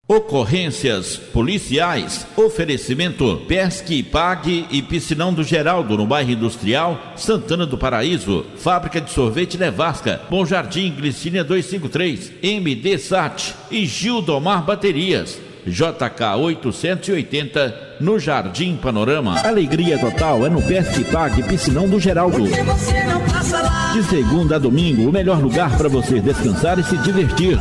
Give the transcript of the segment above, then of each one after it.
Ocorrências policiais, oferecimento Pesque, Pague e Piscinão do Geraldo, no bairro Industrial, Santana do Paraíso, Fábrica de Sorvete Nevasca, Bom Jardim, Glicínia 253, MD Sat e Gildomar Baterias, JK 880, no Jardim Panorama. Alegria total é no Pesque, Pague e Piscinão do Geraldo. De segunda a domingo, o melhor lugar para você descansar e se divertir.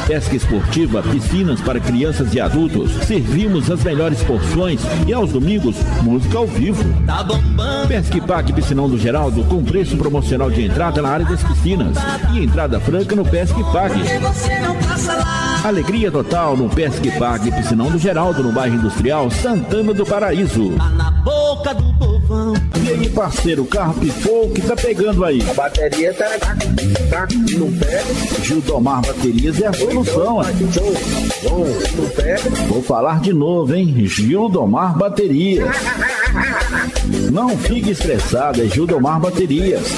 Pesca esportiva, piscinas para crianças e adultos. Servimos as melhores porções e aos domingos, música ao vivo. Pesque Pague Piscinão do Geraldo com preço promocional de entrada na área das piscinas e entrada franca no Pesque Pague. Alegria total no Pesque Pague Piscinão do Geraldo, no bairro Industrial Santana do Paraíso. E aí, parceiro, o carro pifou, o que tá pegando aí? A bateria tá no pé. Gildomar Baterias é a solução. No pé. Vou falar de novo, hein? Gildomar Baterias. Não fique estressado, é Gildomar Baterias.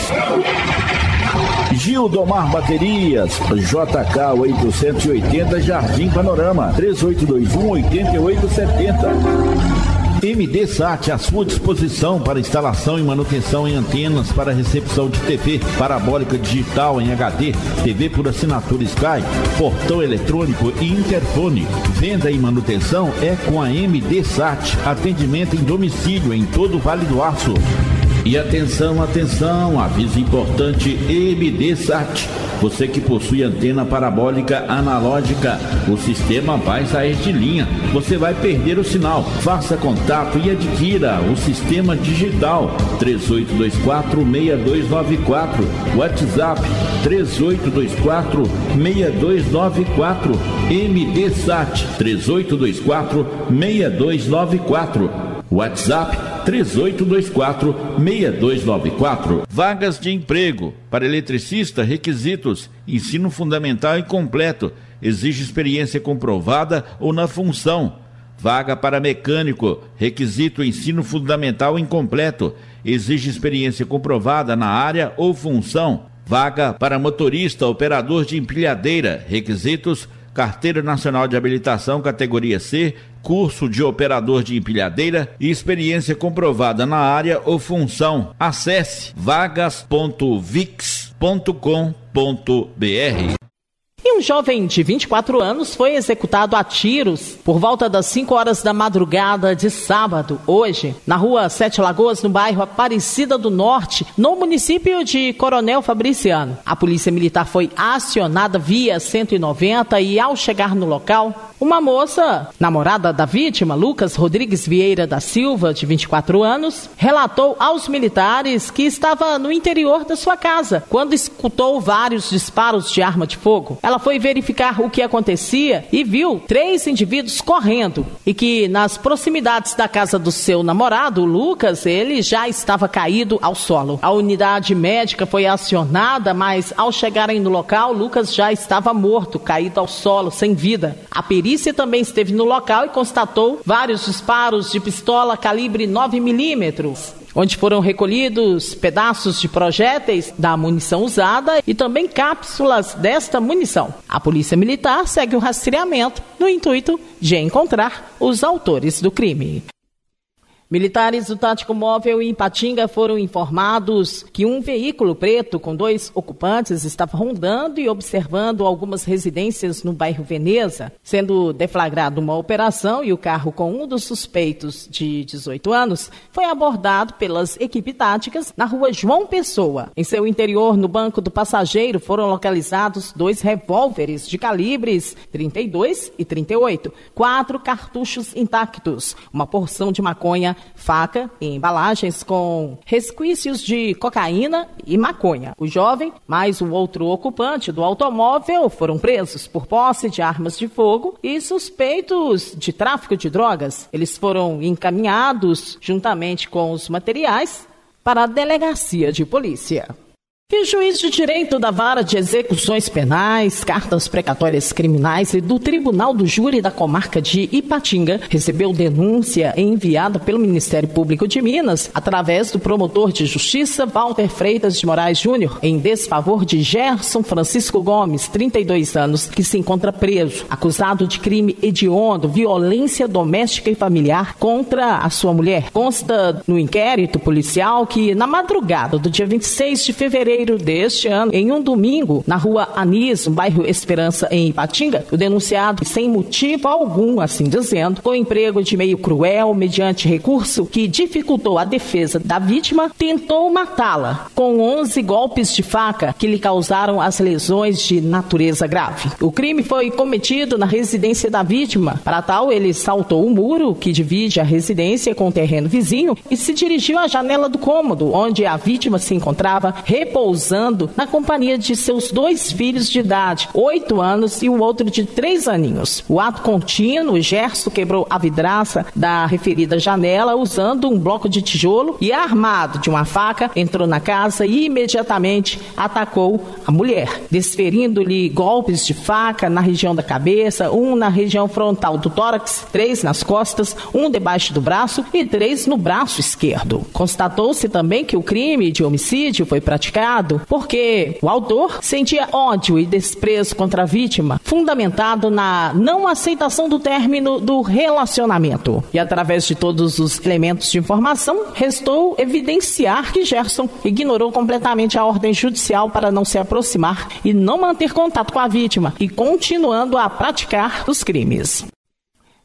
Gildomar Baterias, JK 880, Jardim Panorama, 3821-8870. MD Sat, à sua disposição para instalação e manutenção em antenas para recepção de TV parabólica digital em HD, TV por assinatura Sky, portão eletrônico e interfone. Venda e manutenção é com a MD Sat. Atendimento em domicílio em todo o Vale do Aço. E atenção, atenção, aviso importante, MD Sat. Você que possui antena parabólica analógica, o sistema vai sair de linha. Você vai perder o sinal. Faça contato e adquira o sistema digital. 3824-6294. WhatsApp 3824-6294. MD Sat 3824-6294. WhatsApp 3824-6294. Vagas de emprego. Para eletricista, requisitos: ensino fundamental incompleto, exige experiência comprovada ou na função. Vaga para mecânico, requisito: ensino fundamental incompleto, exige experiência comprovada na área ou função. Vaga para motorista, operador de empilhadeira, requisitos: Carteira Nacional de Habilitação categoria C, curso de operador de empilhadeira e experiência comprovada na área ou função. Acesse vagas.vix.com.br. E um jovem de 24 anos foi executado a tiros por volta das 5 horas da madrugada de sábado, hoje, na rua Sete Lagoas, no bairro Aparecida do Norte, no município de Coronel Fabriciano. A polícia militar foi acionada via 190 e, ao chegar no local, uma moça, namorada da vítima, Lucas Rodrigues Vieira da Silva, de 24 anos, relatou aos militares que estava no interior da sua casa, quando escutou vários disparos de arma de fogo. Ela foi verificar o que acontecia e viu 3 indivíduos correndo e que nas proximidades da casa do seu namorado, Lucas, ele já estava caído ao solo. A unidade médica foi acionada, mas ao chegarem no local, Lucas já estava morto, caído ao solo, sem vida. A perícia também esteve no local e constatou vários disparos de pistola calibre 9mm, onde foram recolhidos pedaços de projéteis da munição usada e também cápsulas desta munição. A Polícia Militar segue o rastreamento no intuito de encontrar os autores do crime. Militares do Tático Móvel em Ipatinga foram informados que um veículo preto com 2 ocupantes estava rondando e observando algumas residências no bairro Veneza, sendo deflagrada uma operação e o carro com um dos suspeitos de 18 anos foi abordado pelas equipes táticas na rua João Pessoa. Em seu interior, no banco do passageiro, foram localizados 2 revólveres de calibres 32 e 38, 4 cartuchos intactos, uma porção de maconha, faca e embalagens com resquícios de cocaína e maconha. O jovem, mais o outro ocupante do automóvel, foram presos por posse de armas de fogo e suspeitos de tráfico de drogas. Eles foram encaminhados, juntamente com os materiais, para a delegacia de polícia. E o juiz de direito da Vara de Execuções Penais, Cartas Precatórias Criminais e do Tribunal do Júri da Comarca de Ipatinga recebeu denúncia enviada pelo Ministério Público de Minas através do promotor de justiça Walter Freitas de Moraes Júnior em desfavor de Gerson Francisco Gomes, 32 anos, que se encontra preso, acusado de crime hediondo, violência doméstica e familiar contra a sua mulher. Consta no inquérito policial que na madrugada do dia 26 de fevereiro deste ano, em um domingo, na rua Anis, no bairro Esperança, em Ipatinga, o denunciado, sem motivo algum, assim dizendo, com emprego de meio cruel, mediante recurso que dificultou a defesa da vítima, tentou matá-la com 11 golpes de faca que lhe causaram as lesões de natureza grave. O crime foi cometido na residência da vítima. Para tal, ele saltou o muro que divide a residência com o terreno vizinho e se dirigiu à janela do cômodo, onde a vítima se encontrava repousando na companhia de seus 2 filhos de idade, 8 anos e o outro de 3 aninhos. O ato contínuo, Gerson quebrou a vidraça da referida janela usando um bloco de tijolo e, armado de uma faca, entrou na casa e imediatamente atacou a mulher, desferindo-lhe golpes de faca na região da cabeça, 1 na região frontal do tórax, 3 nas costas, 1 debaixo do braço e 3 no braço esquerdo. Constatou-se também que o crime de homicídio foi praticado porque o autor sentia ódio e desprezo contra a vítima, fundamentado na não aceitação do término do relacionamento. E através de todos os elementos de informação, restou evidenciar que Gerson ignorou completamente a ordem judicial para não se aproximar e não manter contato com a vítima e continuando a praticar os crimes.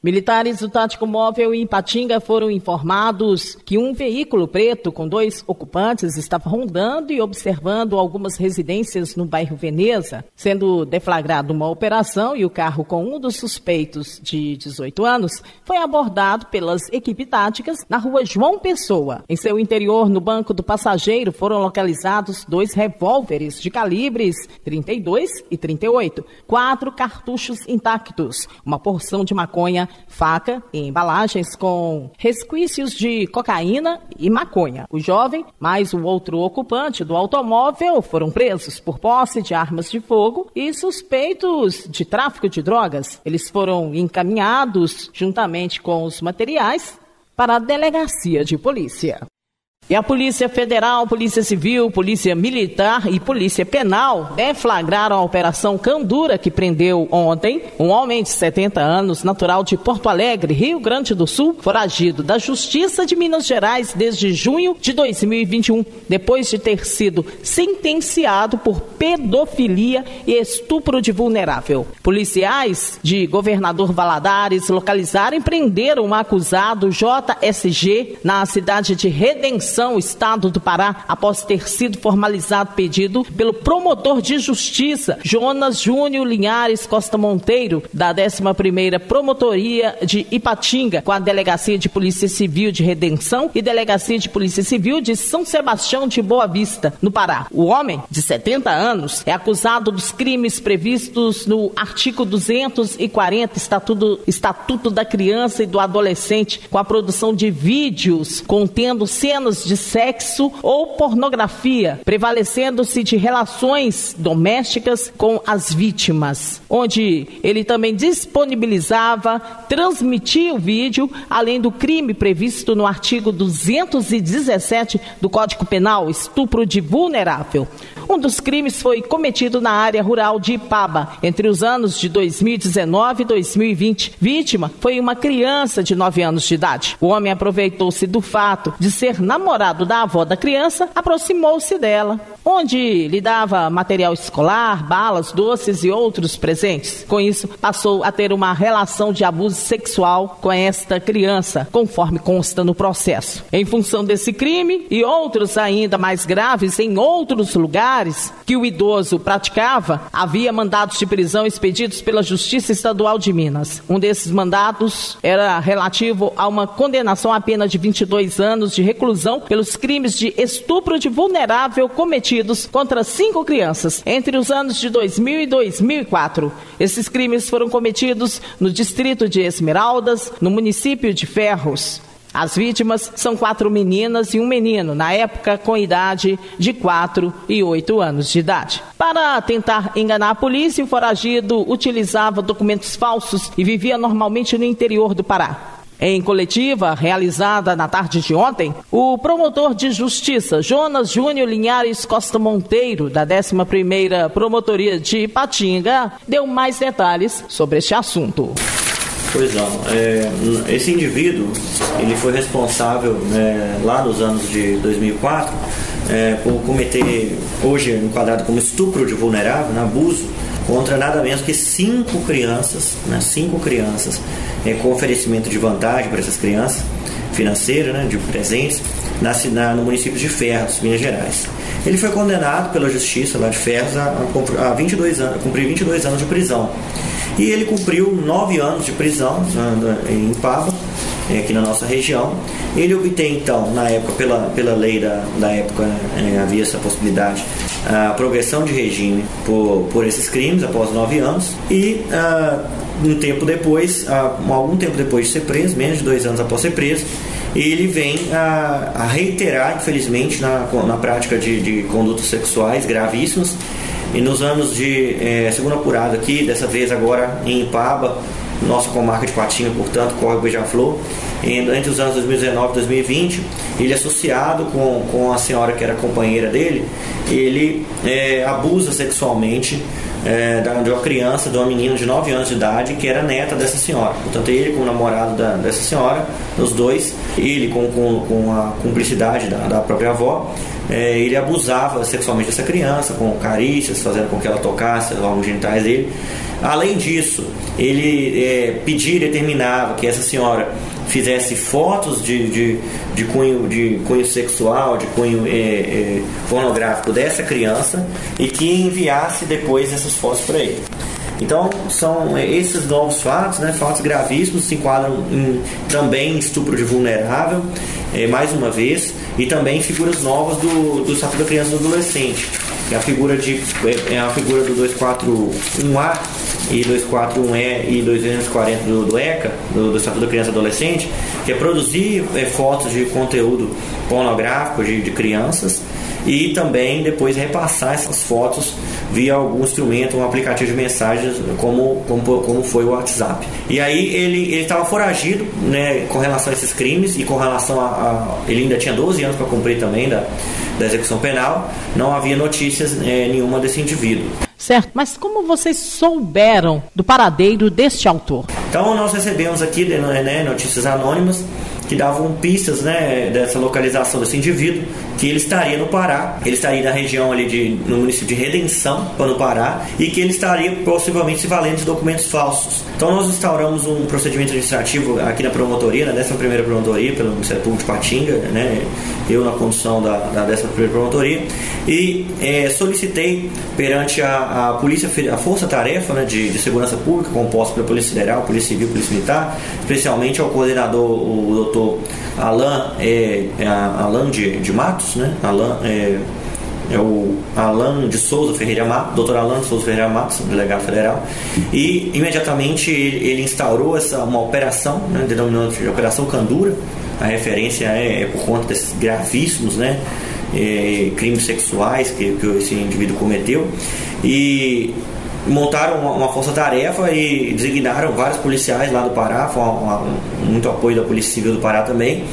Militares do Tático Móvel em Ipatinga foram informados que um veículo preto com 2 ocupantes estava rondando e observando algumas residências no bairro Veneza, sendo deflagrada uma operação e o carro com um dos suspeitos de 18 anos foi abordado pelas equipes táticas na rua João Pessoa. Em seu interior, no banco do passageiro, foram localizados 2 revólveres de calibres 32 e 38, 4 cartuchos intactos, uma porção de maconha, faca e embalagens com resquícios de cocaína e maconha. O jovem, mais o outro ocupante do automóvel, foram presos por posse de armas de fogo e suspeitos de tráfico de drogas. Eles foram encaminhados, juntamente com os materiais, para a delegacia de polícia. E a Polícia Federal, Polícia Civil, Polícia Militar e Polícia Penal deflagraram a Operação Candura, que prendeu ontem um homem de 70 anos, natural de Porto Alegre, Rio Grande do Sul, foragido da Justiça de Minas Gerais desde junho de 2021, depois de ter sido sentenciado por pedofilia e estupro de vulnerável. Policiais de Governador Valadares localizaram e prenderam um acusado JSG na cidade de Redenção, Estado do Pará, após ter sido formalizado pedido pelo promotor de justiça Jonas Júnior Linhares Costa Monteiro, da 11ª Promotoria de Ipatinga, com a Delegacia de Polícia Civil de Redenção e Delegacia de Polícia Civil de São Sebastião de Boa Vista, no Pará. O homem, de 70 anos, é acusado dos crimes previstos no artigo 240 Estatuto da Criança e do Adolescente, com a produção de vídeos contendo cenas de sexo ou pornografia, prevalecendo-se de relações domésticas com as vítimas, onde ele também disponibilizava, transmitia o vídeo, além do crime previsto no artigo 217 do Código Penal, estupro de vulnerável. Um dos crimes foi cometido na área rural de Ipaba, entre os anos de 2019 e 2020. Vítima foi uma criança de 9 anos de idade. O homem aproveitou-se do fato de ser namorado da avó da criança, aproximou-se dela, onde lhe dava material escolar, balas, doces e outros presentes. Com isso, passou a ter uma relação de abuso sexual com esta criança, conforme consta no processo. Em função desse crime e outros ainda mais graves em outros lugares que o idoso praticava, havia mandados de prisão expedidos pela Justiça Estadual de Minas. Um desses mandados era relativo a uma condenação à pena de 22 anos de reclusão pelos crimes de estupro de vulnerável cometidos contra 5 crianças entre os anos de 2000 e 2004. Esses crimes foram cometidos no distrito de Esmeraldas, no município de Ferros. As vítimas são 4 meninas e um menino, na época com idade de 4 e 8 anos de idade. Para tentar enganar a polícia, o foragido utilizava documentos falsos e vivia normalmente no interior do Pará. Em coletiva realizada na tarde de ontem, o promotor de justiça Jonas Júnior Linhares Costa Monteiro, da 11ª Promotoria de Ipatinga, deu mais detalhes sobre este assunto. Pois não, esse indivíduo, ele foi responsável lá nos anos de 2004 por cometer, hoje enquadrado como estupro de vulnerável, abuso, contra nada menos que 5 crianças, 5 crianças, com oferecimento de vantagem para essas crianças, financeira, de presentes, no município de Ferros, Minas Gerais. Ele foi condenado pela justiça lá de Ferros a 22 anos, cumprir 22 anos de prisão. E ele cumpriu 9 anos de prisão em Paba, aqui na nossa região. Ele obtém, então, na época, pela lei da época, havia essa possibilidade, a progressão de regime por esses crimes após 9 anos. E algum tempo depois de ser preso, menos de 2 anos após ser preso, ele vem a reiterar, infelizmente, na prática de condutas sexuais gravíssimas. E nos anos de, segundo apurado aqui, dessa vez agora em Ipaba, nossa comarca de Patinga, portanto, Córrego Beija-Flor, entre os anos 2019 e 2020, ele associado com a senhora que era companheira dele, ele abusa sexualmente de uma criança, de uma menina de 9 anos de idade, que era neta dessa senhora. Portanto, ele com o namorado dessa senhora, os dois, ele com a cumplicidade da própria avó, ele abusava sexualmente dessa criança, com carícias, fazendo com que ela tocasse os órgãos genitais dele. Além disso, ele pedia e determinava que essa senhora fizesse fotos de cunho sexual, de cunho pornográfico dessa criança e que enviasse depois essas fotos para ele. Então, são esses novos fatos, fatos gravíssimos, se enquadram também em estupro de vulnerável, mais uma vez, e também figuras novas do Estatuto da Criança e do Adolescente, que é a figura do 241A e 241E e 240 do ECA, do Estatuto da Criança e Adolescente, que é produzir fotos de conteúdo pornográfico de crianças e também depois repassar essas fotos via algum instrumento, um aplicativo de mensagens como foi o WhatsApp. E aí ele estava foragido, com relação a esses crimes e com relação ele ainda tinha 12 anos para cumprir também da execução penal. Não havia notícias nenhuma desse indivíduo. Certo, mas como vocês souberam do paradeiro deste autor? Então nós recebemos aqui notícias anônimas que davam pistas dessa localização desse indivíduo, que ele estaria no Pará, ele estaria na região ali no município de Redenção, no Pará, e que ele estaria possivelmente se valendo de documentos falsos. Então nós instauramos um procedimento administrativo aqui na promotoria, na 11ª Promotoria, pelo Ministério Público de Patinga, eu na condução da 11ª Promotoria, e solicitei perante a polícia, a força-tarefa de segurança pública, composta pela Polícia Federal, Polícia Civil, Polícia Militar, especialmente ao coordenador, o doutor Alan de Matos, o Alan de Souza Ferreira Matos, doutor Alan de Souza Ferreira Matos, delegado federal, e imediatamente ele instaurou uma operação, denominada de Operação Candura. A referência é por conta desses gravíssimos crimes sexuais que esse indivíduo cometeu, e montaram uma força-tarefa e designaram vários policiais lá do Pará, muito apoio da Polícia Civil do Pará também,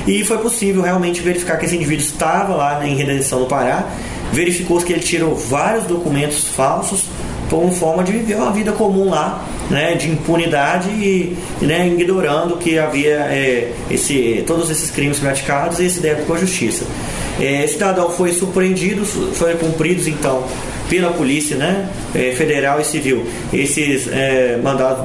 e foi possível realmente verificar que esse indivíduo estava lá em Redenção do Pará. Verificou-se que ele tirou vários documentos falsos como forma de viver uma vida comum lá, de impunidade e ignorando que havia todos esses crimes praticados e esse débito com a justiça. Esse cidadão foi surpreendido, foram cumpridos então pela Polícia Federal e Civil esses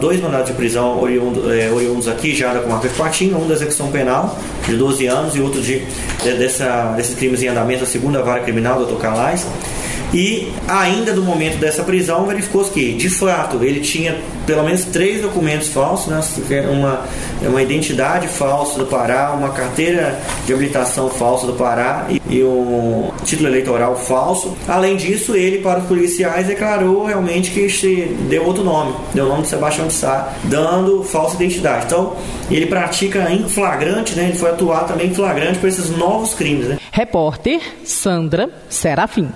dois mandados de prisão oriundos aqui já da comarca de Patinga, um da execução penal de 12 anos e outro desses crimes em andamento da 2ª Vara Criminal, Dr. Calais. E ainda do momento dessa prisão verificou-se que, de fato, ele tinha pelo menos 3 documentos falsos, né? Uma identidade falsa do Pará, uma carteira de habilitação falsa do Pará e um título eleitoral falso. Além disso, ele, para os policiais, declarou realmente que deu outro nome, deu o nome de Sebastião de Sá, dando falsa identidade. Então, ele pratica em flagrante, né? Ele foi atuar também em flagrante por esses novos crimes, né? Repórter Sandra Serafim.